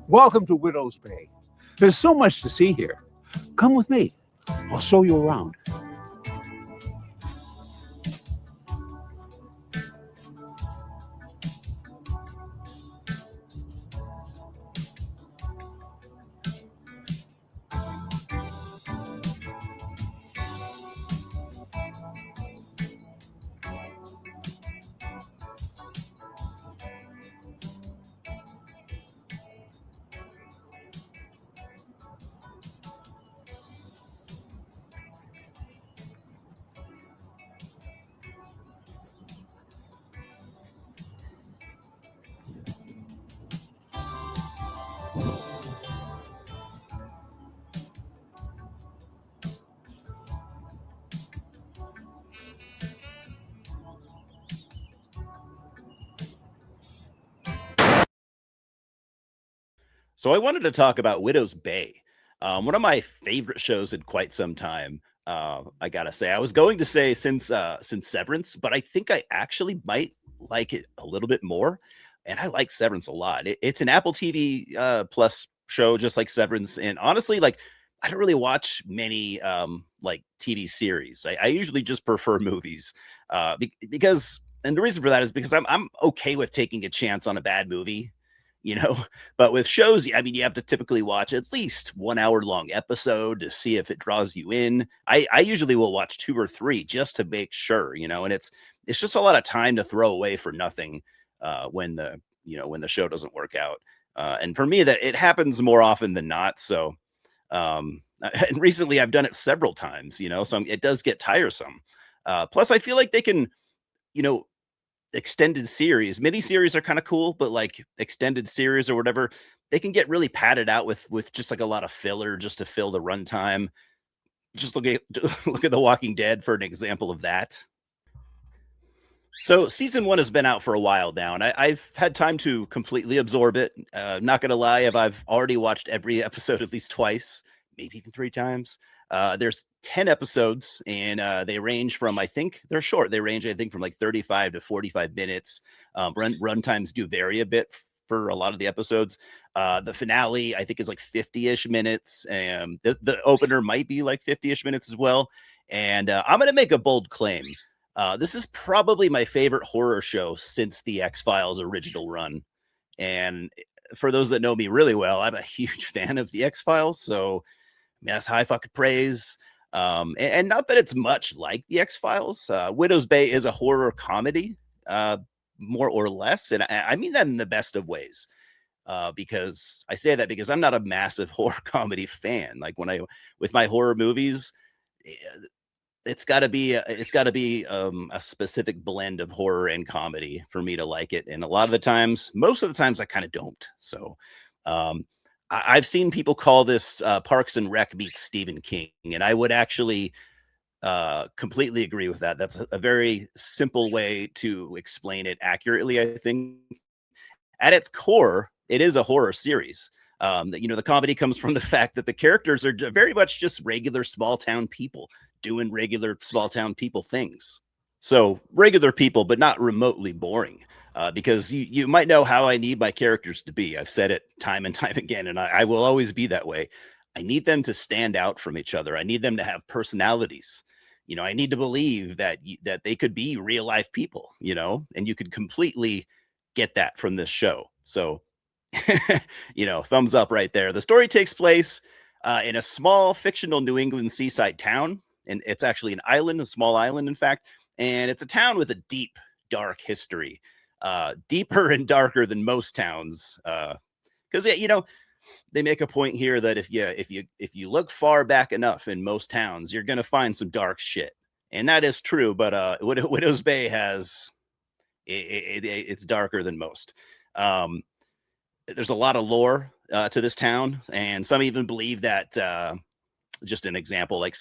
Welcome to Widow's Bay. There's so much to see here. Come with me. I'll show you around. So I wanted to talk about Widow's Bay, one of my favorite shows in quite some time. I gotta say, I was going to say since Severance, but I think I actually might like it a little bit more. And I like Severance a lot. It's an Apple TV Plus show, just like Severance. And honestly, like I don't really watch many like TV series. I usually just prefer movies because, and the reason for that is because I'm okay with taking a chance on a bad movie, you know. But with shows, I mean, you have to typically watch at least 1 hour long episode to see if it draws you in. I usually will watch two or three just to make sure, you know, and it's just a lot of time to throw away for nothing when the show doesn't work out. And for me, that it happens more often than not. So and recently I've done it several times, you know, so it does get tiresome. Plus, I feel like they can, you know, extended series, miniseries are kind of cool, but like extended series or whatever, they can get really padded out with just like a lot of filler just to fill the runtime. Just look at look at The Walking Dead for an example of that. So season one has been out for a while now, and I've had time to completely absorb it. Not gonna lie, if I've already watched every episode at least twice, maybe even three times. There's 10 episodes, and they range from, I think they're short. They range, I think, from like 35 to 45 minutes. Run times do vary a bit for a lot of the episodes. The finale, I think, is like 50-ish minutes, and the opener might be like 50-ish minutes as well. And I'm gonna make a bold claim. This is probably my favorite horror show since the X-Files original run. And for those that know me really well, I'm a huge fan of the X-Files. So I mean, that's high fucking praise. And not that it's much like the X-Files. Widow's Bay is a horror comedy, more or less. And I mean that in the best of ways. Because I say that because I'm not a massive horror comedy fan. Like with my horror movies, eh, it's got to be a specific blend of horror and comedy for me to like it, and a lot of the times, most of the times, I kind of don't. So, um, I've seen people call this Parks and Rec meets Stephen King, and I would actually completely agree with that. That's a very simple way to explain it accurately. I think at its core, it is a horror series. The comedy comes from the fact that the characters are very much just regular small town people doing regular small town people things. So regular people, but not remotely boring. Because you might know how I need my characters to be. I've said it time and time again, and I will always be that way. I need them to stand out from each other. I need them to have personalities. You know, I need to believe that they could be real life people. You know, and you could completely get that from this show. So thumbs up right there. The story takes place in a small fictional New England seaside town, and it's actually an island, a small island, in fact. And it's a town with a deep, dark history, deeper and darker than most towns. Because they make a point here that if you look far back enough in most towns, you're gonna find some dark shit, and that is true. But Widow's Bay it's darker than most. Um, there's a lot of lore to this town, and some even believe that just an example, like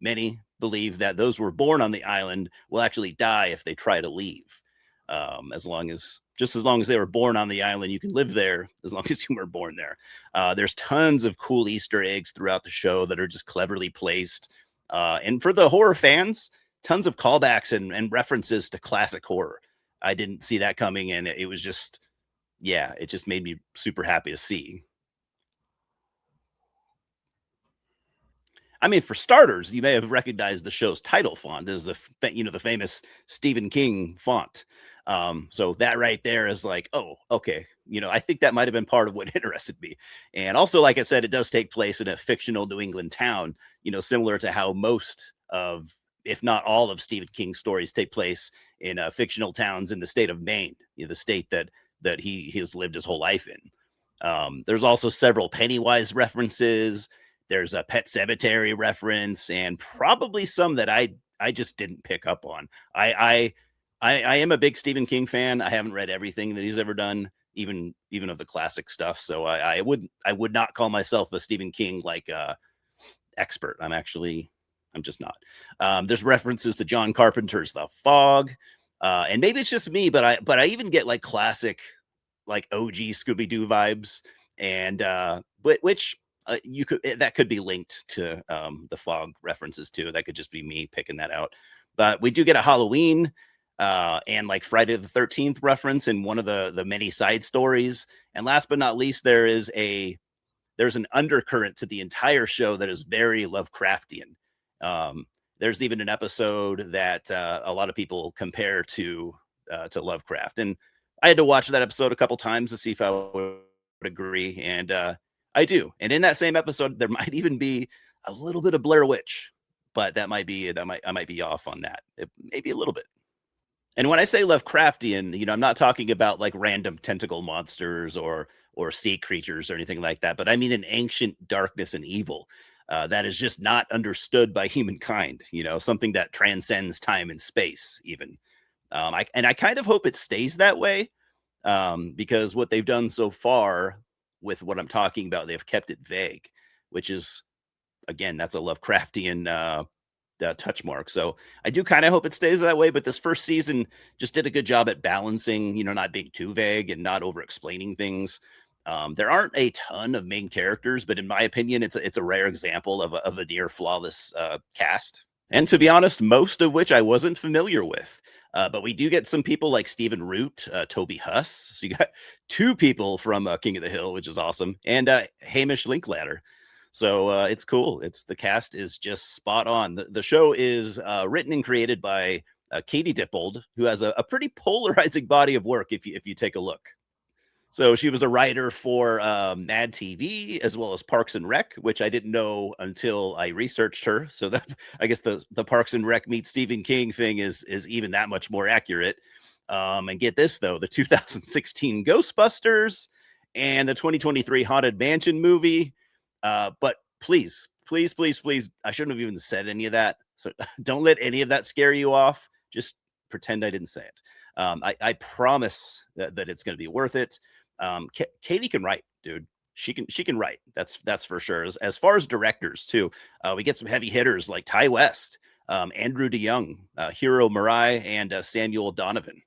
many believe that those who were born on the island will actually die if they try to leave. As long as they were born on the island, you can live there as long as you were born there. There's tons of cool Easter eggs throughout the show that are just cleverly placed. And for the horror fans, tons of callbacks and references to classic horror. I didn't see that coming, and it was just, yeah, it just made me super happy to see. I mean, for starters, you may have recognized the show's title font as the famous Stephen King font. So that right there is like, oh, okay. I think that might have been part of what interested me. And also, like I said, it does take place in a fictional New England town, similar to how most of, if not all of Stephen King's stories take place in fictional towns in the state of Maine, the state that he has lived his whole life in. There's also several Pennywise references. There's a Pet Sematary reference, and probably some that I just didn't pick up on. I am a big Stephen King fan. I haven't read everything that he's ever done, even of the classic stuff. So I would not call myself a Stephen King expert. I'm just not. There's references to John Carpenter's The Fog, and maybe it's just me, but I even get like classic, like OG Scooby-Doo vibes, and which that could be linked to The Fog references too. That could just be me picking that out. But we do get a Halloween and like Friday the 13th reference in one of the many side stories. And last but not least, there's an undercurrent to the entire show that is very Lovecraftian. There's even an episode that a lot of people compare to Lovecraft, and I had to watch that episode a couple times to see if I would agree, and I do. And in that same episode, there might even be a little bit of Blair Witch, but I might be off on that, maybe a little bit. And when I say Lovecraftian, I'm not talking about like random tentacle monsters or sea creatures or anything like that, but I mean an ancient darkness and evil that is just not understood by humankind, something that transcends time and space even. I kind of hope it stays that way because what they've done so far with what I'm talking about, they've kept it vague, which is, again, that's a Lovecraftian touch mark. So I do kind of hope it stays that way, but this first season just did a good job at balancing, not being too vague and not over explaining things. There aren't a ton of main characters, but in my opinion, it's a rare example of a near flawless cast. And to be honest, most of which I wasn't familiar with. But we do get some people like Stephen Root, Toby Huss. So you got two people from King of the Hill, which is awesome, and Hamish Linklater. So it's cool. The cast is just spot on. The show is written and created by Katie Dippold, who has a pretty polarizing body of work if you take a look. So she was a writer for Mad TV as well as Parks and Rec, which I didn't know until I researched her. So that I guess the Parks and Rec meets Stephen King thing is even that much more accurate. And get this though, the 2016 Ghostbusters and the 2023 Haunted Mansion movie. But please, I shouldn't have even said any of that. So don't let any of that scare you off. Just pretend I didn't say it. I promise that it's going to be worth it. Katie can write, dude. She can write. That's for sure. As far as directors too, we get some heavy hitters like Ty West, Andrew DeYoung, Hiro Murai, and Samuel Donovan.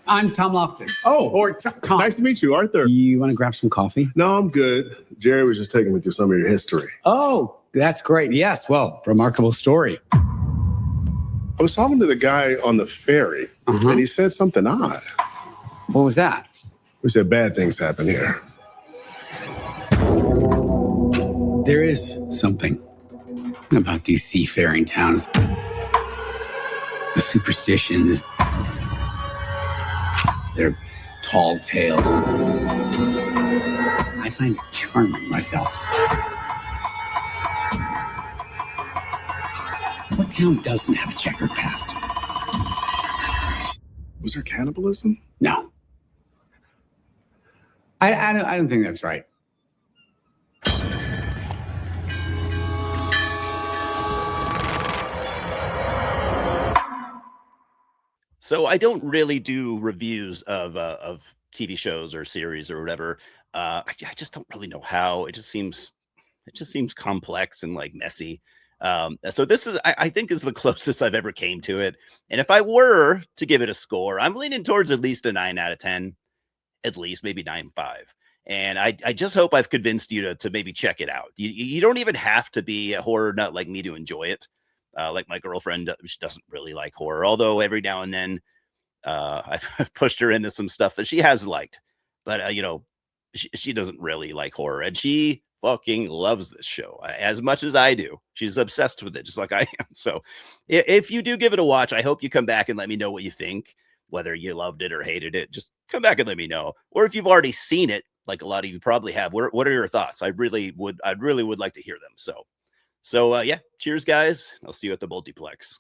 I'm Tom Loftus. Oh, or Tom. Nice to meet you, Arthur. You want to grab some coffee? No, I'm good. Jerry was just taking me through some of your history. Oh, that's great. Yes. Well, remarkable story. I was talking to the guy on the ferry, and he said something odd. What was that? He said bad things happen here. There is something about these seafaring towns. The superstitions, their tall tales. I find it charming myself. What town doesn't have a checkered past? Was there cannibalism? No. I don't think that's right. So I don't really do reviews of TV shows or series or whatever. I just don't really know how. It just seems complex and like messy. So this is, I think, is the closest I've ever came to it. And if I were to give it a score, I'm leaning towards at least a 9 out of 10, at least maybe 9.5. And I just hope I've convinced you to maybe check it out. You don't even have to be a horror nut like me to enjoy it. Like my girlfriend, she doesn't really like horror, although every now and then I've pushed her into some stuff that she has liked. But, she doesn't really like horror, and she fucking loves this show as much as I do. She's obsessed with it, just like I am. So if you do give it a watch, I hope you come back and let me know what you think, whether you loved it or hated it. Just come back and let me know. Or if you've already seen it, like a lot of you probably have, what are your thoughts? I'd really would like to hear them. So yeah, cheers guys. I'll see you at the multiplex.